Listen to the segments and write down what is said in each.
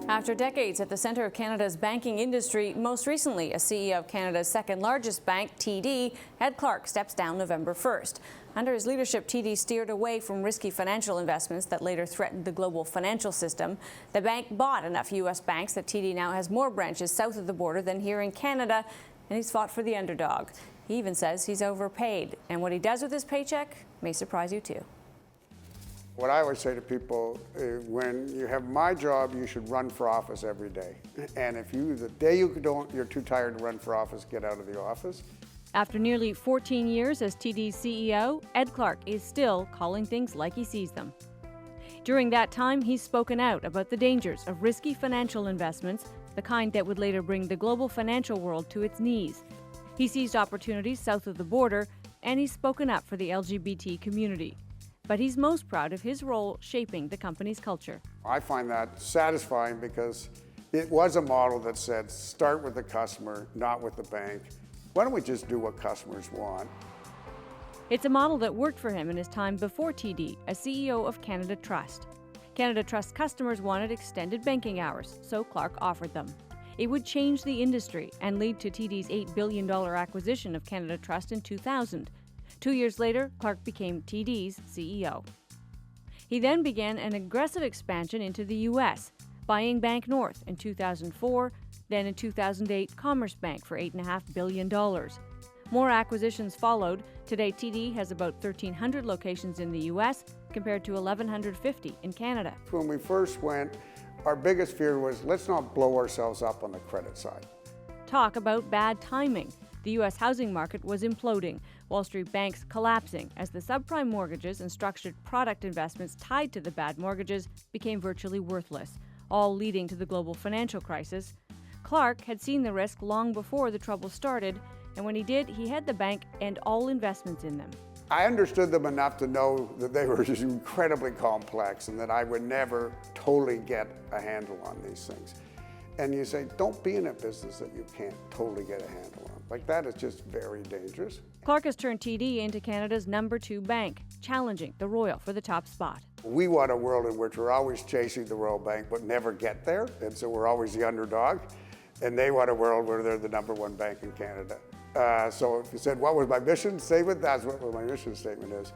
After decades at the centre of Canada's banking industry, most recently as CEO of Canada's second largest bank, TD, Ed Clark steps down November 1st. Under his leadership, TD steered away from risky financial investments that later threatened the global financial system. The bank bought enough U.S. banks that TD now has more branches south of the border than here in Canada, and he's fought for the underdog. He even says he's overpaid, and what he does with his paycheck may surprise you too. What I always say to people, when you have my job, you should run for office every day. And if the day you're too tired to run for office, get out of the office. After nearly 14 years as TD's CEO, Ed Clark is still calling things like he sees them. During that time, he's spoken out about the dangers of risky financial investments, the kind that would later bring the global financial world to its knees. He seized opportunities south of the border, and he's spoken up for the LGBT community. But he's most proud of his role shaping the company's culture. I find that satisfying because it was a model that said, start with the customer, not with the bank. Why don't we just do what customers want? It's a model that worked for him in his time before TD as CEO of Canada Trust. Canada Trust customers wanted extended banking hours, so Clark offered them. It would change the industry and lead to TD's $8 billion acquisition of Canada Trust in 2000. 2 years later, Clark became TD's CEO. He then began an aggressive expansion into the U.S., buying Bank North in 2004, then in 2008, Commerce Bank for $8.5 billion. More acquisitions followed. Today, TD has about 1,300 locations in the U.S. compared to 1,150 in Canada. When we first went, our biggest fear was, let's not blow ourselves up on the credit side. Talk about bad timing. The U.S. housing market was imploding, Wall Street banks collapsing as the subprime mortgages and structured product investments tied to the bad mortgages became virtually worthless, all leading to the global financial crisis. Clark had seen the risk long before the trouble started, and when he did, he had the bank end all investments in them. I understood them enough to know that they were just incredibly complex and that I would never totally get a handle on these things. And you say, don't be in a business that you can't totally get a handle on. Like, that is just very dangerous. Clark has turned TD into Canada's #2 bank, challenging the Royal for the top spot. We want a world in which we're always chasing the Royal Bank but never get there, and so we're always the underdog. And they want a world where they're the #1 bank in Canada. So if you said, what was my mission statement? That's what my mission statement is.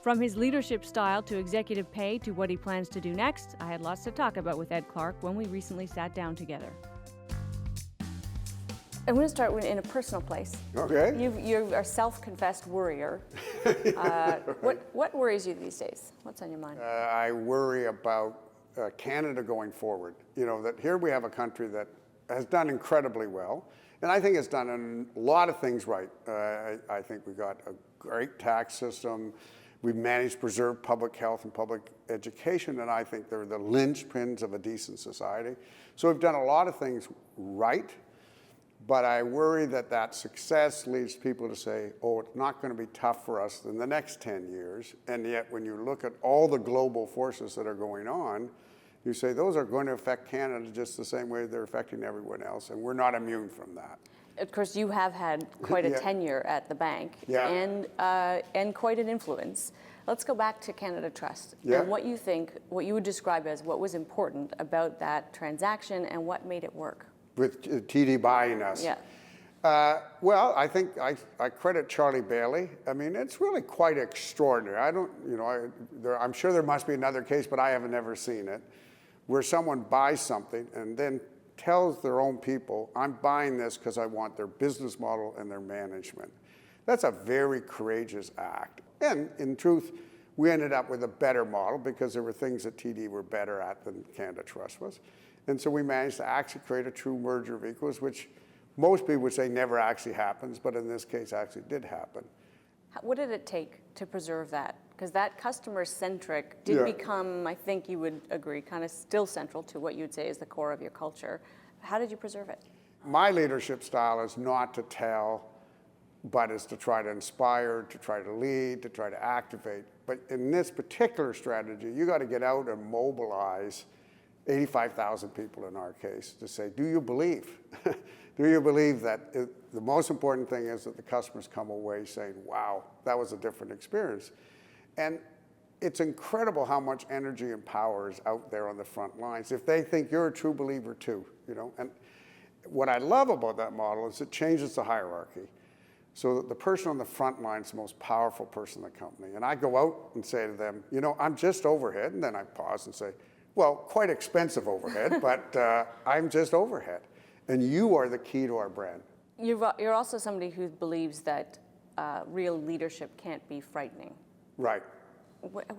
From his leadership style to executive pay to what he plans to do next, I had lots to talk about with Ed Clark when we recently sat down together. I'm going to start in a personal place. Okay. You're a self-confessed worrier. What worries you these days? What's on your mind? I worry about Canada going forward. You know, that here we have a country that has done incredibly well, and I think it's done a lot of things right. I think we got a great tax system. We've managed to preserve public health and public education, and I think they're the linchpins of a decent society. So we've done a lot of things right, but I worry that that success leads people to say, oh, it's not going to be tough for us in the next 10 years. And yet when you look at all the global forces that are going on, you say those are going to affect Canada just the same way they're affecting everyone else, and we're not immune from that. Of course, you have had quite a tenure at the bank and quite an influence. Let's go back to Canada Trust and what you would describe as what was important about that transaction and what made it work. With TD buying us. Yeah. Well, I think I credit Charlie Bailey. I mean, it's really quite extraordinary. I'm sure there must be another case, but I haven't ever seen it, where someone buys something and then tells their own people, I'm buying this because I want their business model and their management. That's a very courageous act. And in truth, we ended up with a better model because there were things that TD were better at than Canada Trust was. And so we managed to actually create a true merger of equals, which most people would say never actually happens, but in this case actually did happen. What did it take to preserve that? Because that customer-centric did become, I think you would agree, kind of still central to what you would say is the core of your culture. How did you preserve it? My leadership style is not to tell, but is to try to inspire, to try to lead, to try to activate. But in this particular strategy, you got to get out and mobilize 85,000 people in our case to say, do you believe? Do you believe that the most important thing is that the customers come away saying, wow, that was a different experience? And it's incredible how much energy and power is out there on the front lines if they think you're a true believer too, you know. And what I love about that model is it changes the hierarchy. So that the person on the front line is the most powerful person in the company. And I go out and say to them, you know, I'm just overhead. And then I pause and say, well, quite expensive overhead, but I'm just overhead. And you are the key to our brand. You're also somebody who believes that real leadership can't be frightening. Right.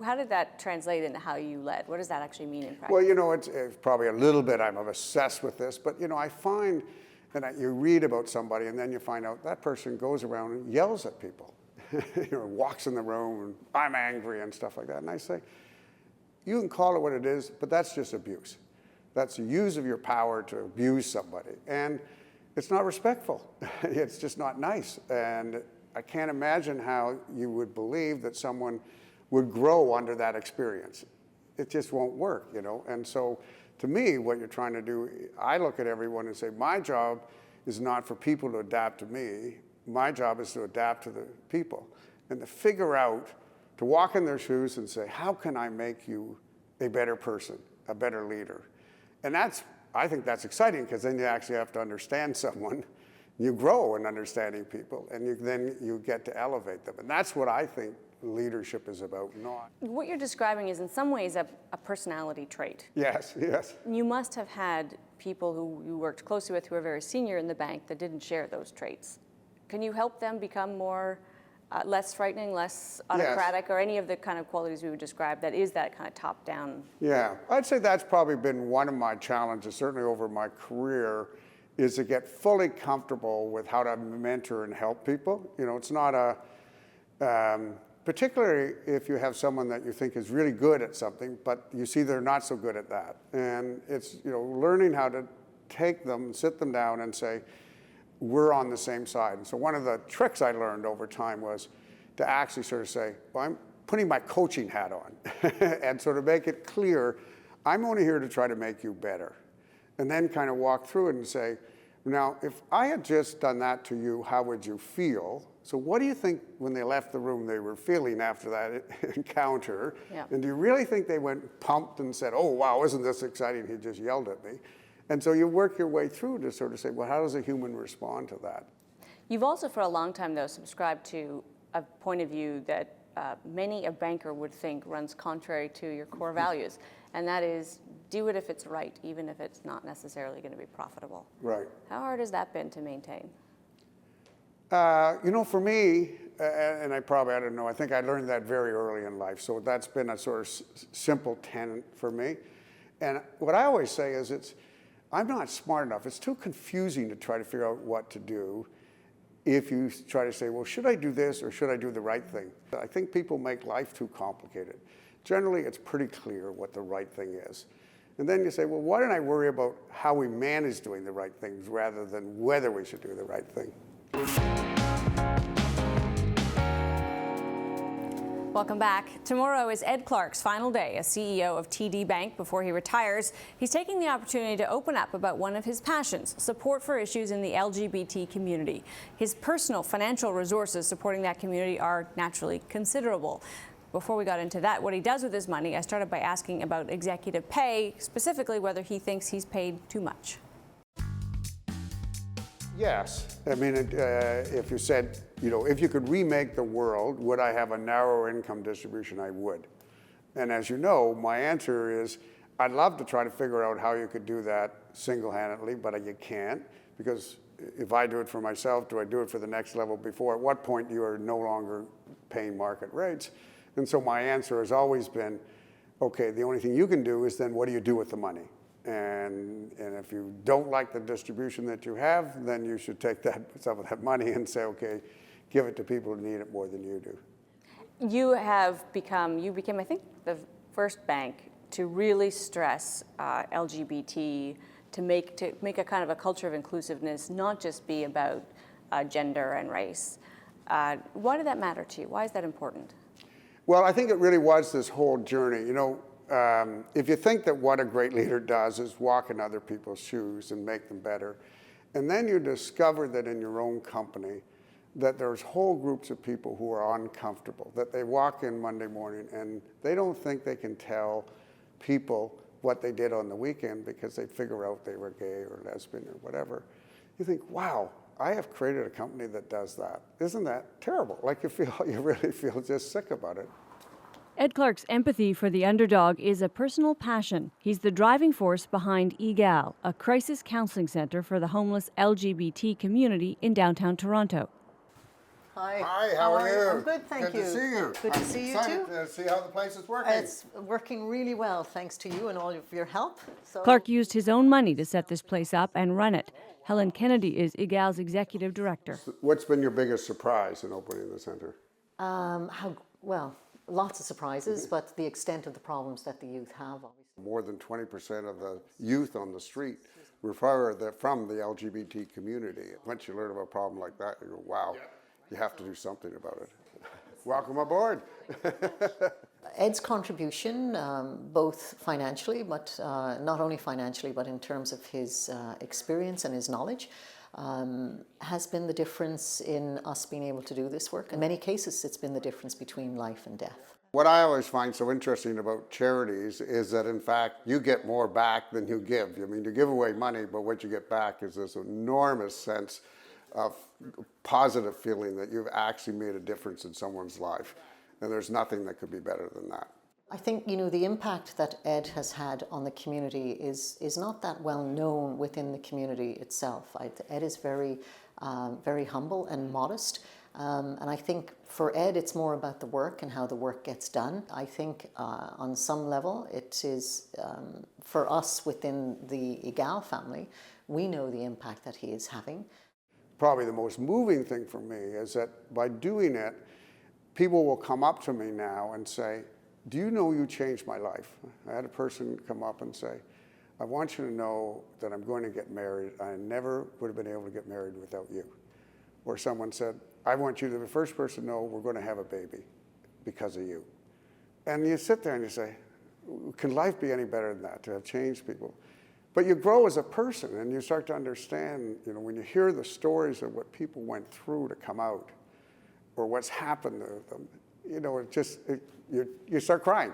How did that translate into how you led? What does that actually mean in practice? Well, you know, it's probably a little bit, I'm obsessed with this, but, you know, I find that you read about somebody and then you find out that person goes around and yells at people, you know, walks in the room and I'm angry and stuff like that. And I say, you can call it what it is, but that's just abuse. That's the use of your power to abuse somebody. And it's not respectful. It's just not nice. And I can't imagine how you would believe that someone would grow under that experience. It just won't work, you know. And so to me, what you're trying to do, I look at everyone and say, my job is not for people to adapt to me. My job is to adapt to the people and to figure out, to walk in their shoes and say, how can I make you a better person, a better leader? And I think that's exciting because then you actually have to understand someone. You grow in understanding people and then you get to elevate them. And that's what I think leadership is about, not. What you're describing is in some ways a personality trait. Yes, yes. You must have had people who you worked closely with who were very senior in the bank that didn't share those traits. Can you help them become more, less frightening, less autocratic, or any of the kind of qualities we would describe that is that kind of top-down? Yeah, I'd say that's probably been one of my challenges, certainly over my career, is to get fully comfortable with how to mentor and help people. You know, it's not particularly if you have someone that you think is really good at something, but you see they're not so good at that. And it's, you know, learning how to take them, sit them down and say, we're on the same side. And so one of the tricks I learned over time was to actually sort of say, well, I'm putting my coaching hat on and sort of make it clear, I'm only here to try to make you better. And then kind of walk through it and say, now, if I had just done that to you, how would you feel? So what do you think when they left the room they were feeling after that encounter? Yeah. And do you really think they went pumped and said, oh, wow, isn't this exciting? He just yelled at me. And so you work your way through to sort of say, well, how does a human respond to that? You've also for a long time, though, subscribed to a point of view that many a banker would think runs contrary to your core values, and that is do it if it's right, even if it's not necessarily going to be profitable. Right. How hard has that been to maintain? You know, for me, and I don't know, I think I learned that very early in life. So that's been a sort of simple tenet for me. And what I always say is I'm not smart enough. It's too confusing to try to figure out what to do if you try to say, well, should I do this or should I do the right thing? I think people make life too complicated. Generally, it's pretty clear what the right thing is. And then you say, well, why don't I worry about how we manage doing the right things rather than whether we should do the right thing? Welcome back. Tomorrow is Ed Clark's final day as CEO of TD Bank before he retires. He's taking the opportunity to open up about one of his passions, support for issues in the LGBT community. His personal financial resources supporting that community are naturally considerable. Before we got into that, what he does with his money, I started by asking about executive pay, specifically whether he thinks he's paid too much. Yes. I mean, if you said, you know, if you could remake the world, would I have a narrower income distribution? I would. And as you know, my answer is I'd love to try to figure out how you could do that single-handedly, but you can't, because if I do it for myself, do I do it for the next level before? At what point you are no longer paying market rates? And so my answer has always been, okay, the only thing you can do is then what do you do with the money? And if you don't like the distribution that you have, then you should take some of that money and say, okay, give it to people who need it more than you do. You became, I think, the first bank to really stress LGBT, to make a kind of a culture of inclusiveness, not just be about gender and race. Why did that matter to you? Why is that important? Well, I think it really was this whole journey. You know, if you think that what a great leader does is walk in other people's shoes and make them better, and then you discover that in your own company, that there's whole groups of people who are uncomfortable, that they walk in Monday morning and they don't think they can tell people what they did on the weekend because they figure out they were gay or lesbian or whatever. You think, wow, I have created a company that does that. Isn't that terrible? Like you really feel just sick about it. Ed Clark's empathy for the underdog is a personal passion. He's the driving force behind EGAL, a crisis counseling center for the homeless LGBT community in downtown Toronto. Hi. Hi, how are you? I'm good, thank you. Good to see you. Good to see you too. To see how the place is working. It's working really well, thanks to you and all of your help. So Clark used his own money to set this place up and run it. Helen Kennedy is EGAL's executive director. What's been your biggest surprise in opening the center? Lots of surprises, but the extent of the problems that the youth have, obviously. More than 20% of the youth on the street refer from the LGBT community. Once you learn of a problem like that, you go, wow, you have to do something about it. Welcome aboard. Ed's contribution, both financially, but not only financially, but in terms of his experience and his knowledge, has been the difference in us being able to do this work. In many cases, it's been the difference between life and death. What I always find so interesting about charities is that, in fact, you get more back than you give. I mean, you give away money, but what you get back is this enormous sense of positive feeling that you've actually made a difference in someone's life. And there's nothing that could be better than that. I think, the impact that Ed has had on the community is not that well known within the community itself. Ed is very humble and modest. And I think for Ed, it's more about the work and how the work gets done. I think on some level, it is for us within the EGAL family, we know the impact that he is having. Probably the most moving thing for me is that by doing it, people will come up to me now and say, do you know you changed my life? I had a person come up and say, I want you to know that I'm going to get married. I never would have been able to get married without you. Or someone said, I want you to be the first person to know we're going to have a baby because of you. And you sit there and you say, can life be any better than that, to have changed people? But you grow as a person and you start to understand, when you hear the stories of what people went through to come out or what's happened to them, you start crying.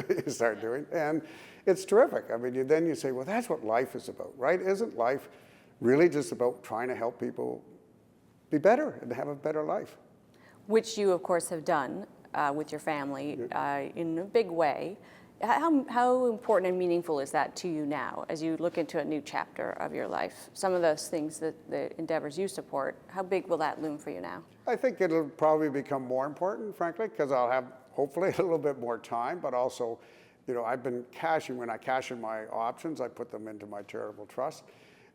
You start doing, and it's terrific. I mean, then you say, well, that's what life is about, right? Isn't life really just about trying to help people be better and have a better life? Which you, of course, have done with your family in a big way. How important and meaningful is that to you now as you look into a new chapter of your life? Some of those things, that the endeavors you support, how big will that loom for you now? I think it'll probably become more important, frankly, because I'll have hopefully a little bit more time, but also, I've been when I cash in my options, I put them into my charitable trust.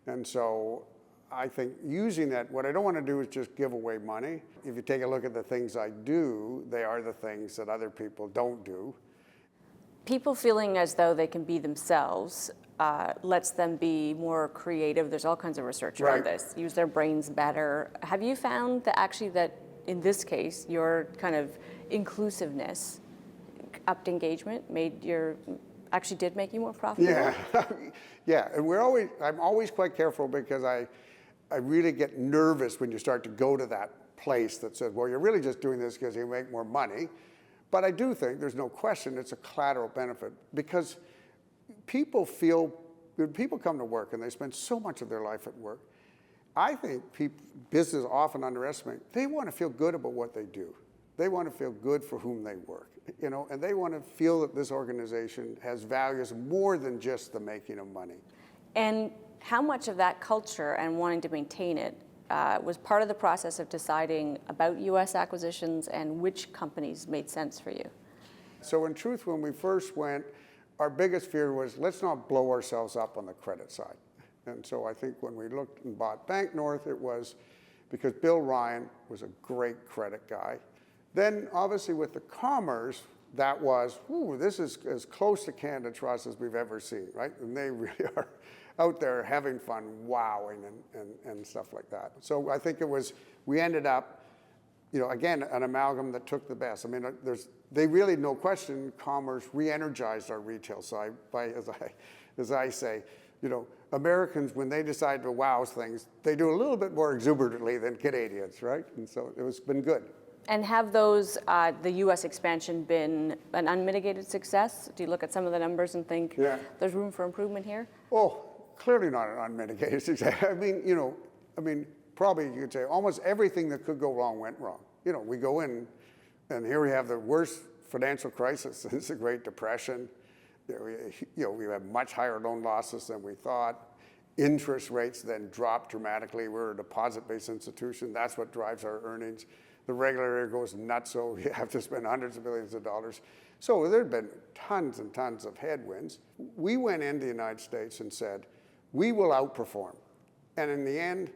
And so I think using that, what I don't want to do is just give away money. If you take a look at the things I do, they are the things that other people don't do. People feeling as though they can be themselves lets them be more creative. There's all kinds of research around this. Use their brains better. Have you found that in this case, your kind of inclusiveness, upped engagement, did make you more profitable? Yeah, yeah. And I'm always quite careful because I really get nervous when you start to go to that place that says, well, you're really just doing this because you make more money. But I do think there's no question it's a collateral benefit because people when people come to work and they spend so much of their life at work, I think business often underestimate, they want to feel good about what they do. They want to feel good for whom they work, and they want to feel that this organization has values more than just the making of money. And how much of that culture and wanting to maintain it was part of the process of deciding about U.S. acquisitions and which companies made sense for you? So in truth, when we first went, our biggest fear was let's not blow ourselves up on the credit side. And so I think when we looked and bought Bank North, it was because Bill Ryan was a great credit guy. Then obviously with the Commerce, that was, this is as close to Canada Trust as we've ever seen, right? And they really are out there having fun, wowing and stuff like that. So I think we ended up, again, an amalgam that took the best. I mean, they really, no question, Commerce re-energized our retail side by, as I say, Americans, when they decide to wow things, they do a little bit more exuberantly than Canadians, right? And so it's been good. And have those, the U.S. expansion been an unmitigated success? Do you look at some of the numbers and think there's room for improvement here? Oh, clearly not an unmitigated success. I mean, probably you could say almost everything that could go wrong went wrong. You know, we go in, and here we have the worst financial crisis since the Great Depression. We have much higher loan losses than we thought. Interest rates then dropped dramatically. We're a deposit-based institution. That's what drives our earnings. The regulator goes nuts, so you have to spend hundreds of billions of dollars. So there have been tons and tons of headwinds. We went into the United States and said, we will outperform. And in the end,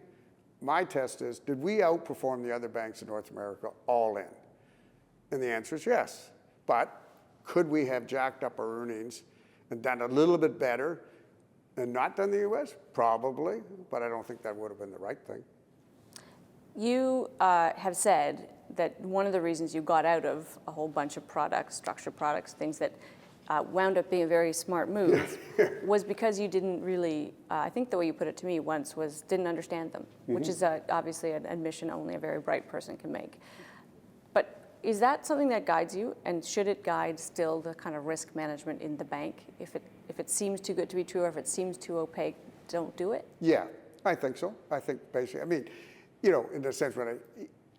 my test is, did we outperform the other banks in North America all in? And the answer is yes. But could we have jacked up our earnings and done a little bit better and not done the U.S.? Probably, but I don't think that would have been the right thing. You have said that one of the reasons you got out of a whole bunch of products, structured products, things that wound up being a very smart move, was because you didn't really, I think the way you put it to me once was didn't understand them, which is obviously an admission only a very bright person can make. But is that something that guides you, and should it guide still the kind of risk management in the bank? If it seems too good to be true, or if it seems too opaque, don't do it? Yeah, I think so. I think basically, I mean, you know, in the sense when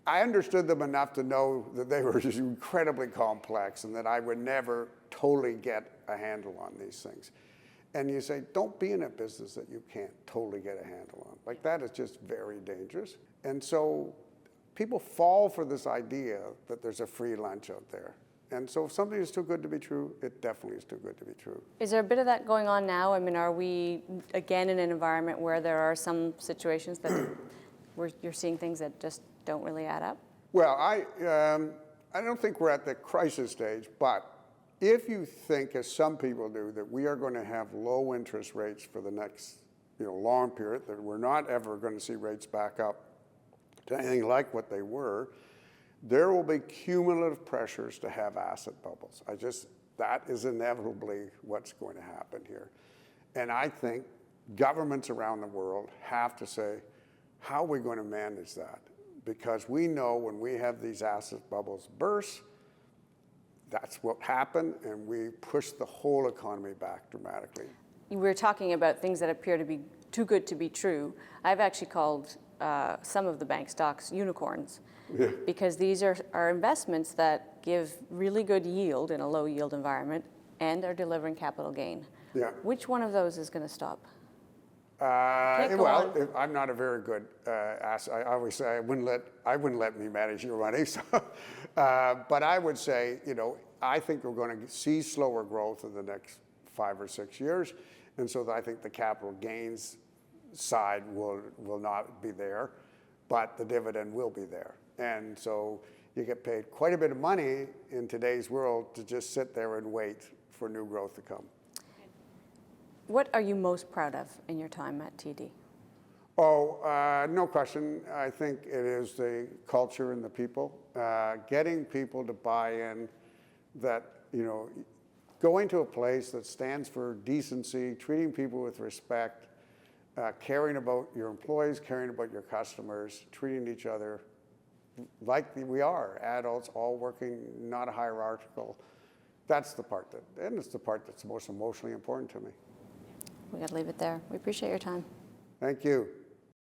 I understood them enough to know that they were just incredibly complex and that I would never totally get a handle on these things. And you say, don't be in a business that you can't totally get a handle on. Like, that is just very dangerous. And so people fall for this idea that there's a free lunch out there. And so if something is too good to be true, it definitely is too good to be true. Is there a bit of that going on now? I mean, are we, again, in an environment where there are some situations that where you're seeing things that just don't really add up? Well, I don't think we're at the crisis stage, but if you think, as some people do, that we are going to have low interest rates for the next long period, that we're not ever going to see rates back up to anything like what they were, there will be cumulative pressures to have asset bubbles. That is inevitably what's going to happen here. And I think governments around the world have to say, how are we going to manage that? Because we know when we have these asset bubbles burst, that's what happened, and we push the whole economy back dramatically. We're talking about things that appear to be too good to be true. I've actually called some of the bank stocks unicorns, because these are investments that give really good yield in a low yield environment and are delivering capital gain. Yeah. Which one of those is going to stop? Well, I'm not a very good I always say I wouldn't let me manage your money. So, but I would say, I think we're going to see slower growth in the next 5 or 6 years, and so I think the capital gains side will not be there, but the dividend will be there, and so you get paid quite a bit of money in today's world to just sit there and wait for new growth to come. What are you most proud of in your time at TD? Oh, no question. I think it is the culture and the people. Getting people to buy in that, going to a place that stands for decency, treating people with respect, caring about your employees, caring about your customers, treating each other like we are, adults all working, not a hierarchical. That's the part and it's the part that's most emotionally important to me. We got to leave it there. We appreciate your time. Thank you.